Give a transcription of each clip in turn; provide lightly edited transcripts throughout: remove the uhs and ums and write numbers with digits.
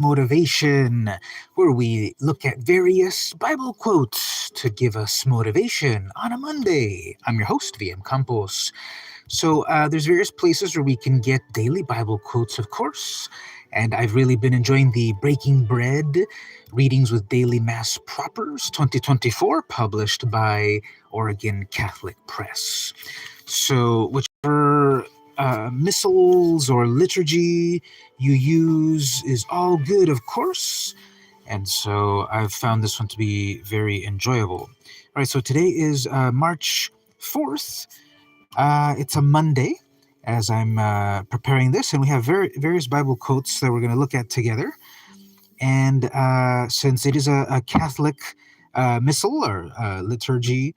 Motivation, where we look at various Bible quotes to give us motivation on a Monday. I'm your host, VM Campos. So there's various places where we can get daily Bible quotes, of course. And I've really been enjoying the Breaking Bread Readings with Daily Mass Propers 2024, published by Oregon Catholic Press. So whichever missals or liturgy you use is all good, of course. And so I've found this one to be very enjoyable. All right, so today is March 4th. It's a Monday as I'm preparing this, and we have various Bible quotes that we're going to look at together. And since it is a Catholic missal or liturgy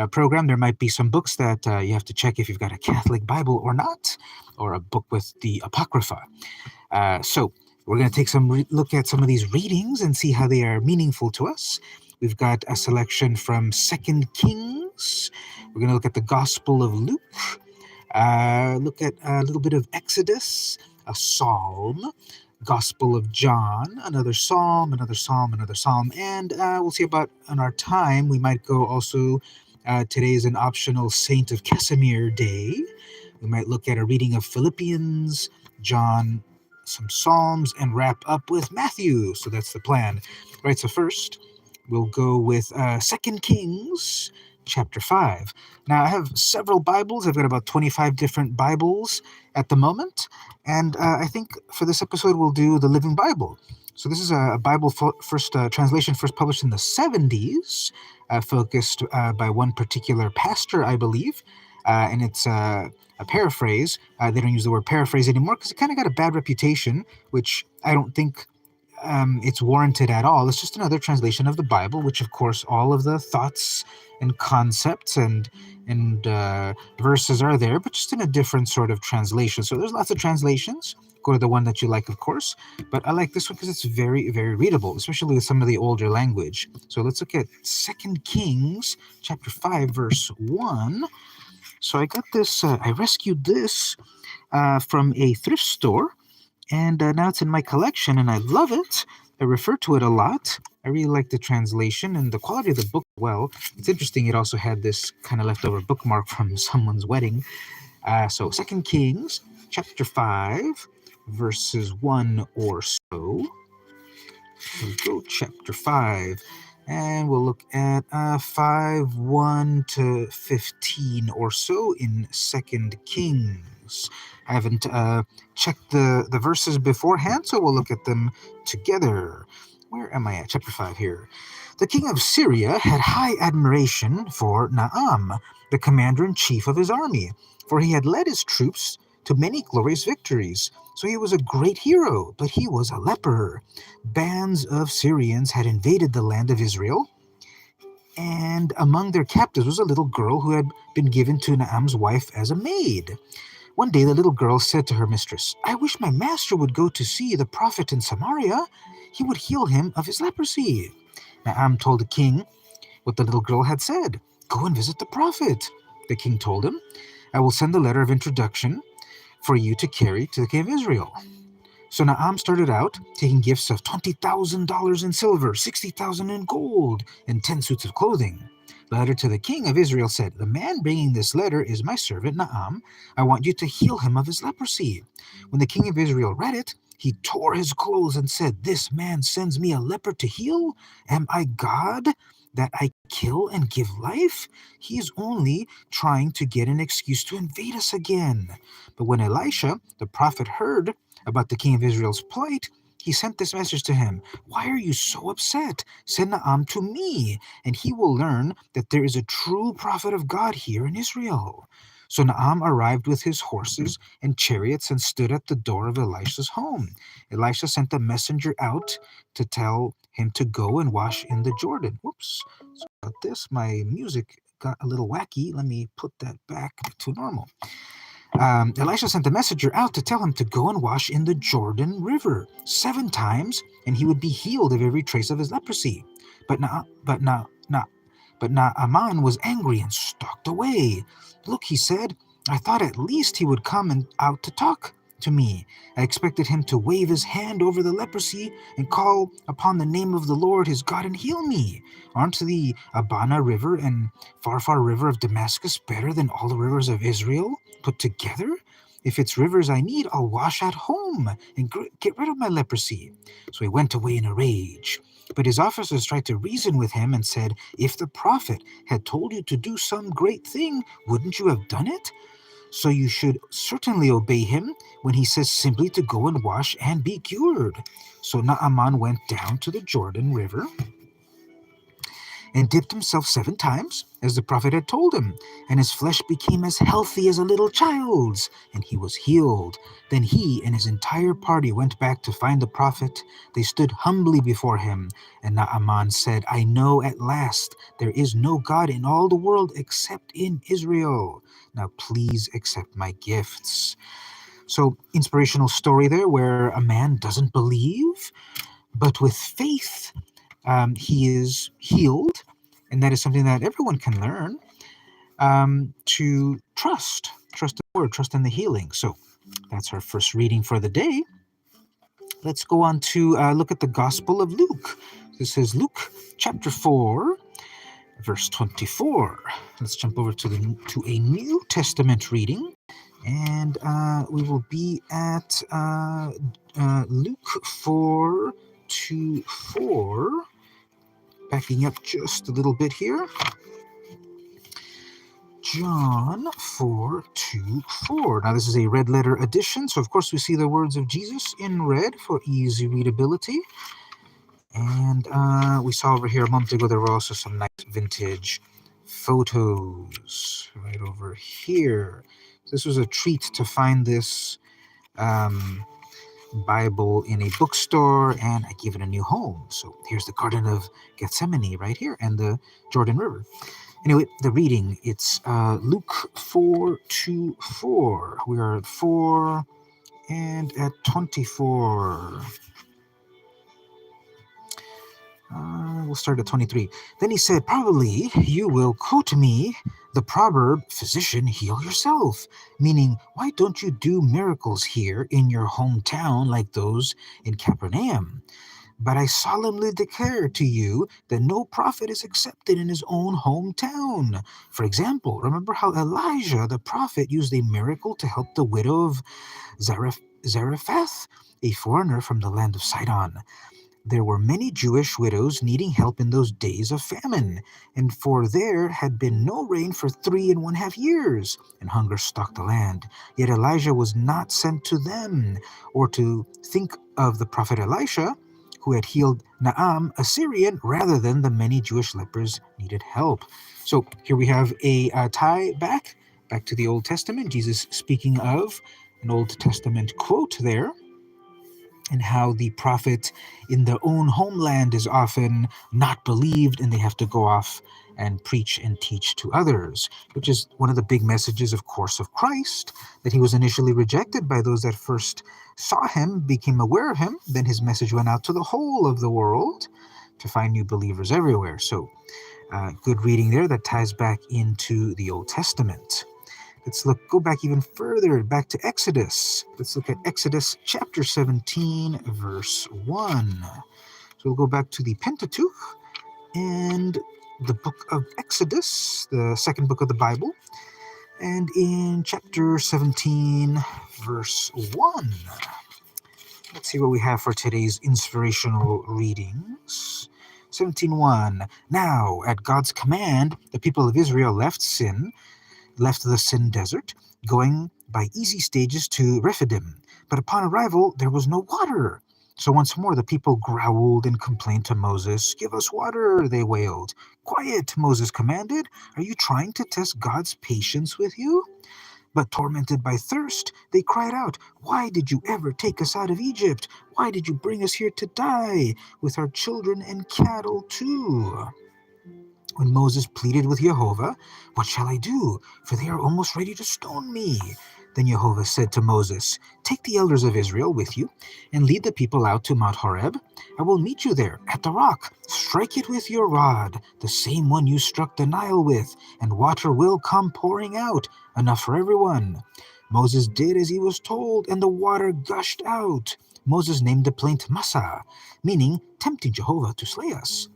program, there might be some books that you have to check if you've got a Catholic Bible or not, or a book with the Apocrypha. So we're going to take some look at some of these readings and see how they are meaningful to us. We've got a selection from 2 Kings. We're going to look at the Gospel of Luke, look at a little bit of Exodus, a psalm, Gospel of John, another psalm, another psalm, another psalm, and we'll see about on our time. We might go also, today is an optional Saint of Casimir day. We might look at a reading of Philippians, John, some psalms, and wrap up with Matthew. So that's the plan. Right, so first we'll go with 2 Kings chapter 5. Now, I have several Bibles. I've got about 25 different Bibles at the moment. And I think for this episode, we'll do the Living Bible. So this is a Bible first translation, first published in the 70s, focused by one particular pastor, I believe. And it's a paraphrase. They don't use the word paraphrase anymore because it kind of got a bad reputation, which I don't think it's warranted at all. It's just another translation of the Bible, which, of course, all of the thoughts and concepts and verses are there, but just in a different sort of translation. So there's lots of translations. Go to the one that you like, of course. But I like this one because it's very, very readable, especially with some of the older language. So let's look at 2 Kings chapter 5, verse 1. So I got this, I rescued this from a thrift store. And now it's in my collection, and I love it. I refer to it a lot. I really like the translation and the quality of the book. Well, it's interesting. It also had this kind of leftover bookmark from someone's wedding. So 2 Kings chapter 5, verses 1 or so. We'll go chapter 5. And we'll look at 5, 1 to 15 or so in 2 Kings. I haven't checked the verses beforehand, so we'll look at them together. Where am I at? Chapter 5 here. The king of Syria had high admiration for Naam, the commander-in-chief of his army, for he had led his troops to many glorious victories. So he was a great hero, but he was a leper. Bands of Syrians had invaded the land of Israel, and among their captives was a little girl who had been given to Naam's wife as a maid. One day the little girl said to her mistress, "I wish my master would go to see the prophet in Samaria. He would heal him of his leprosy." Naam told the king what the little girl had said. "Go and visit the prophet," the king told him. "I will send a letter of introduction for you to carry to the king of Israel." So Naam started out, taking gifts of $20,000 in silver, 60,000 in gold, and 10 suits of clothing. The letter to the king of Israel said, "The man bringing this letter is my servant Naam. I want you to heal him of his leprosy." When the king of Israel read it, he tore his clothes and said, "This man sends me a leper to heal? Am I God that I kill and give life? He is only trying to get an excuse to invade us again." But when Elisha, the prophet, heard about the king of Israel's plight, he sent this message to him: "Why are you so upset? Send Naam to me, and he will learn that there is a true prophet of God here in Israel." So Naam arrived with his horses and chariots and stood at the door of Elisha's home. Elisha sent a messenger out to tell him to go and wash in the Jordan. Whoops, sorry about this. My music got a little wacky. Let me put that back to normal. Elisha sent a messenger out to tell him to go and wash in the Jordan River 7 times, and he would be healed of every trace of his leprosy. But Naaman was angry and stalked away. "Look," he said, "I thought at least he would come and out to talk to me. I expected him to wave his hand over the leprosy and call upon the name of the Lord his God and heal me. Aren't the Abana River and Pharpar River of Damascus better than all the rivers of Israel put together? If it's rivers I need, I'll wash at home and get rid of my leprosy." So he went away in a rage. But his officers tried to reason with him and said, "If the prophet had told you to do some great thing, wouldn't you have done it? So you should certainly obey him when he says simply to go and wash and be cured." So Naaman went down to the Jordan River and dipped himself 7 times, as the prophet had told him, and his flesh became as healthy as a little child's, and he was healed. Then he and his entire party went back to find the prophet. They stood humbly before him, and Naaman said, "I know at last there is no God in all the world except in Israel. Now please accept my gifts." So, inspirational story there where a man doesn't believe, but with faith, he is healed, and that is something that everyone can learn, to trust the word, trust in the healing. So that's our first reading for the day. Let's go on to look at the Gospel of Luke. This is Luke chapter 4, verse 24. Let's jump over to a New Testament reading, and we will be at Luke 4:2-4. Backing up just a little bit here. John 4:2-4. Now this is a red letter edition, so of course we see the words of Jesus in red for easy readability. And we saw over here a moment ago there were also some nice vintage photos right over here. This was a treat to find this Bible in a bookstore, and I gave it a new home. So here's the Garden of Gethsemane right here and the Jordan River. Anyway, the reading, it's Luke 4:2-4. We are at 4 and at 24. We'll start at 23. Then he said, "Probably you will quote me the proverb, 'Physician, heal yourself,' meaning, why don't you do miracles here in your hometown like those in Capernaum? But I solemnly declare to you that no prophet is accepted in his own hometown. For example, remember how Elijah the prophet used a miracle to help the widow of Zarephath, a foreigner from the land of Sidon. There were many Jewish widows needing help in those days of famine, and for there had been no rain for 3.5 years, and hunger stalked the land. Yet Elijah was not sent to them, or to think of the prophet Elisha, who had healed Naaman, a Syrian, rather than the many Jewish lepers needed help." So here we have a tie back to the Old Testament, Jesus speaking of an Old Testament quote there, and how the prophet in their own homeland is often not believed, and they have to go off and preach and teach to others, which is one of the big messages, of course, of Christ, that he was initially rejected by those that first saw him, became aware of him. Then his message went out to the whole of the world to find new believers everywhere. So good reading there that ties back into the Old Testament. Let's go back even further, back to Exodus. Let's look at Exodus chapter 17, verse 1. So we'll go back to the Pentateuch and the book of Exodus, the second book of the Bible. And in chapter 17, verse 1, let's see what we have for today's inspirational readings. 17:1. Now, at God's command, the people of Israel left the Sin desert, going by easy stages to Rephidim. But upon arrival, there was no water. So once more the people growled and complained to Moses. "Give us water," they wailed. "Quiet," Moses commanded. "Are you trying to test God's patience with you?" But tormented by thirst, they cried out, "Why did you ever take us out of Egypt? Why did you bring us here to die, with our children and cattle too?" When Moses pleaded with Jehovah, "What shall I do? For they are almost ready to stone me." Then Jehovah said to Moses, "Take the elders of Israel with you, and lead the people out to Mount Horeb. I will meet you there at the rock. Strike it with your rod, the same one you struck the Nile with, and water will come pouring out, enough for everyone." Moses did as he was told, and the water gushed out. Moses named the plaint Massa, meaning tempting Jehovah to slay us.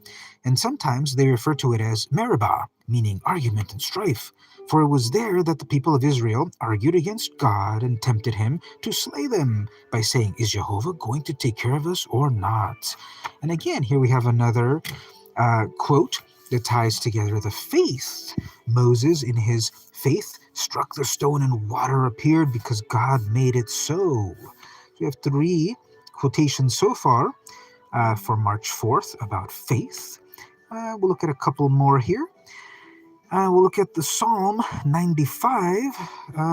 And sometimes they refer to it as Meribah, meaning argument and strife. For it was there that the people of Israel argued against God and tempted him to slay them by saying, "Is Jehovah going to take care of us or not?" And again, here we have another quote that ties together the faith. Moses, in his faith, struck the stone and water appeared because God made it so. We have 3 quotations so far for March 4th about faith. We'll look at a couple more here. We'll look at the Psalm 95,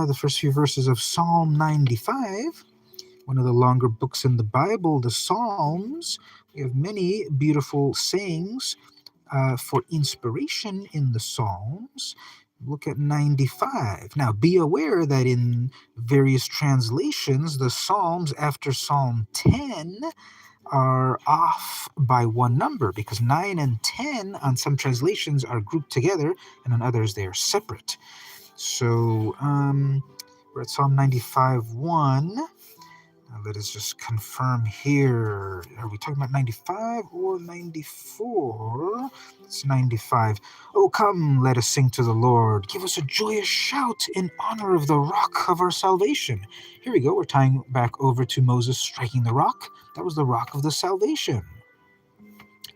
the first few verses of Psalm 95, one of the longer books in the Bible, the Psalms. We have many beautiful sayings for inspiration in the Psalms. Look at 95. Now, be aware that in various translations, the Psalms after Psalm 10 are off by one number because 9 and 10 on some translations are grouped together and on others they are separate. So we're at Psalm 95:1. Let us just confirm here. Are we talking about 95 or 94? It's 95. Oh, come, let us sing to the Lord. Give us a joyous shout in honor of the rock of our salvation. Here we go. We're tying back over to Moses striking the rock. That was the rock of the salvation.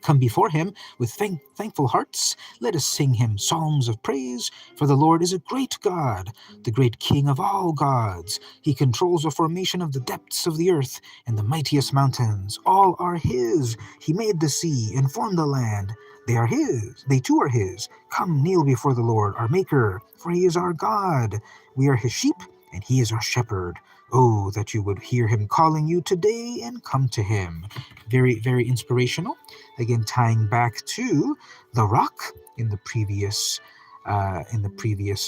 Come before him with thankful hearts. Let us sing him psalms of praise, for the Lord is a great God, the great King of all gods. He controls the formation of the depths of the earth and the mightiest mountains. All are his. He made the sea and formed the land. They are his. They too are his. Come kneel before the Lord, our Maker, for he is our God. We are his sheep, and he is our shepherd. Oh, that you would hear him calling you today and come to him. Very, very inspirational. Again, tying back to the rock in the previous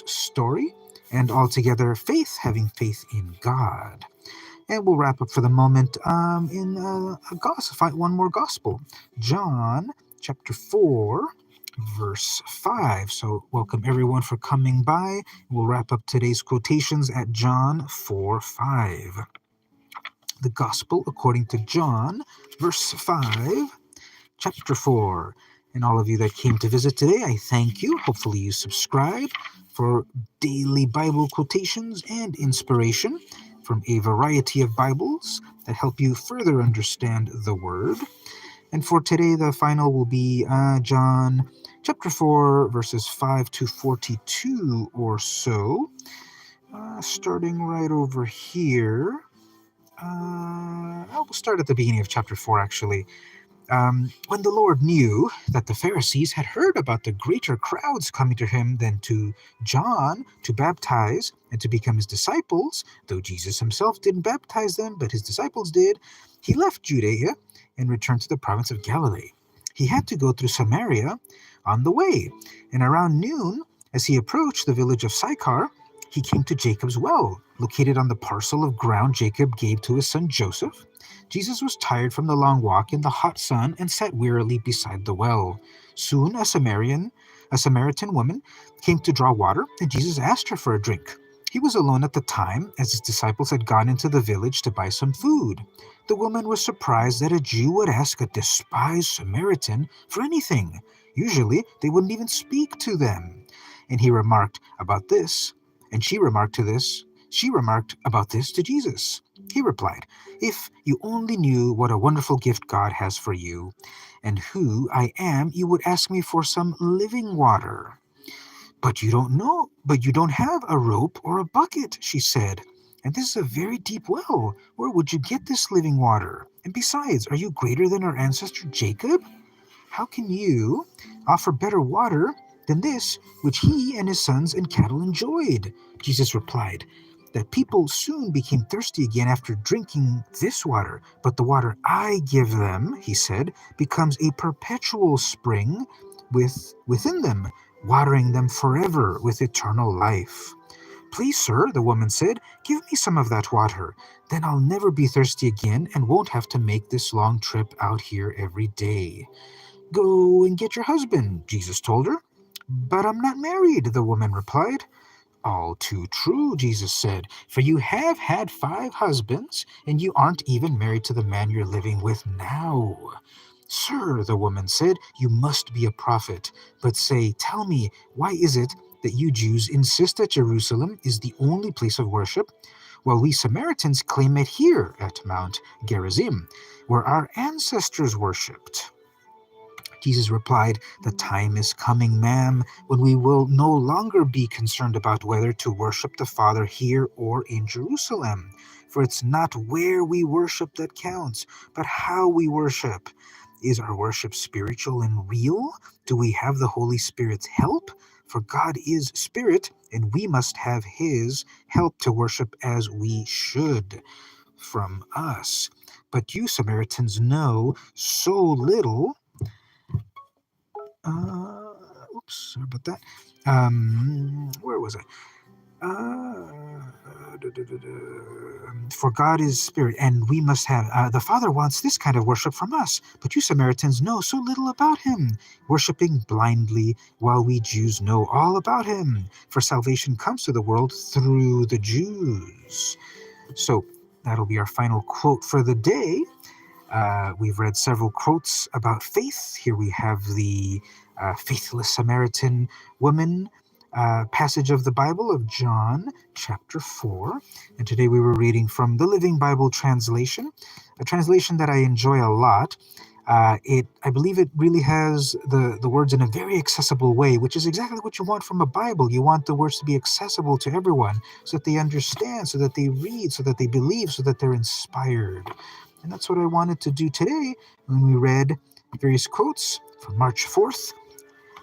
story, and altogether faith, having faith in God. And we'll wrap up for the moment in a gospel. One more gospel, John chapter 4. Verse 5. So welcome everyone for coming by. We'll wrap up today's quotations at John 4:5. The Gospel according to John, verse 5, chapter 4. And all of you that came to visit today, I thank you. Hopefully you subscribe for daily Bible quotations and inspiration from a variety of Bibles that help you further understand the Word. And for today, the final will be John chapter 4, verses 5 to 42 or so. Starting right over here. I'll start at the beginning of chapter 4, actually. When the Lord knew that the Pharisees had heard about the greater crowds coming to him than to John to baptize and to become his disciples, though Jesus himself didn't baptize them, but his disciples did, he left Judea and returned to the province of Galilee. He had to go through Samaria on the way, and around noon, as he approached the village of Sychar, he came to Jacob's well, located on the parcel of ground Jacob gave to his son Joseph. Jesus was tired from the long walk in the hot sun and sat wearily beside the well. Soon a Samaritan woman came to draw water, and Jesus asked her for a drink. He was alone at the time, as his disciples had gone into the village to buy some food. The woman was surprised that a Jew would ask a despised Samaritan for anything. Usually, they wouldn't even speak to them. And he remarked about this, and she remarked about this to Jesus. He replied, "If you only knew what a wonderful gift God has for you, and who I am, you would ask me for some living water. But you don't have a rope or a bucket," she said. "And this is a very deep well. Where would you get this living water? And besides, are you greater than our ancestor Jacob? How can you offer better water than this, which he and his sons and cattle enjoyed?" Jesus replied that people soon became thirsty again after drinking this water. "But the water I give them," he said, "becomes a perpetual spring within them, watering them forever with eternal life." "Please, sir," the woman said, "give me some of that water. Then I'll never be thirsty again and won't have to make this long trip out here every day." "Go and get your husband," Jesus told her. "But I'm not married," the woman replied. All too true, Jesus said, for you have had 5 husbands, and you aren't even married to the man you're living with now. Sir, the woman said, you must be a prophet. But say, tell me, why is it that you Jews insist that Jerusalem is the only place of worship, while we Samaritans claim it here at Mount Gerizim, where our ancestors worshipped? Jesus replied, the time is coming, ma'am, when we will no longer be concerned about whether to worship the Father here or in Jerusalem. For it's not where we worship that counts, but how we worship. Is our worship spiritual and real? Do we have the Holy Spirit's help? For God is Spirit, and we must have His help to worship as we should from us. But you Samaritans know so little. Oops, sorry about that. Where was I? For God is spirit, and we must have. The Father wants this kind of worship from us, but you Samaritans know so little about Him, worshiping blindly, while we Jews know all about Him. For salvation comes to the world through the Jews. So that'll be our final quote for the day. We've read several quotes about faith. Here we have the faithless Samaritan woman passage of the Bible of John chapter 4. And today we were reading from the Living Bible translation, a translation that I enjoy a lot. I believe it really has the words in a very accessible way, which is exactly what you want from a Bible. You want the words to be accessible to everyone so that they understand, so that they read, so that they believe, so that they're inspired. And that's what I wanted to do today when we read various quotes from March 4th,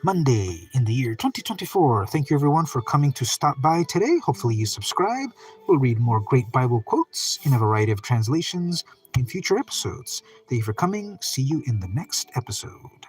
Monday in the year 2024. Thank you everyone for coming to stop by today. Hopefully you subscribe. We'll read more great Bible quotes in a variety of translations in future episodes. Thank you for coming. See you in the next episode.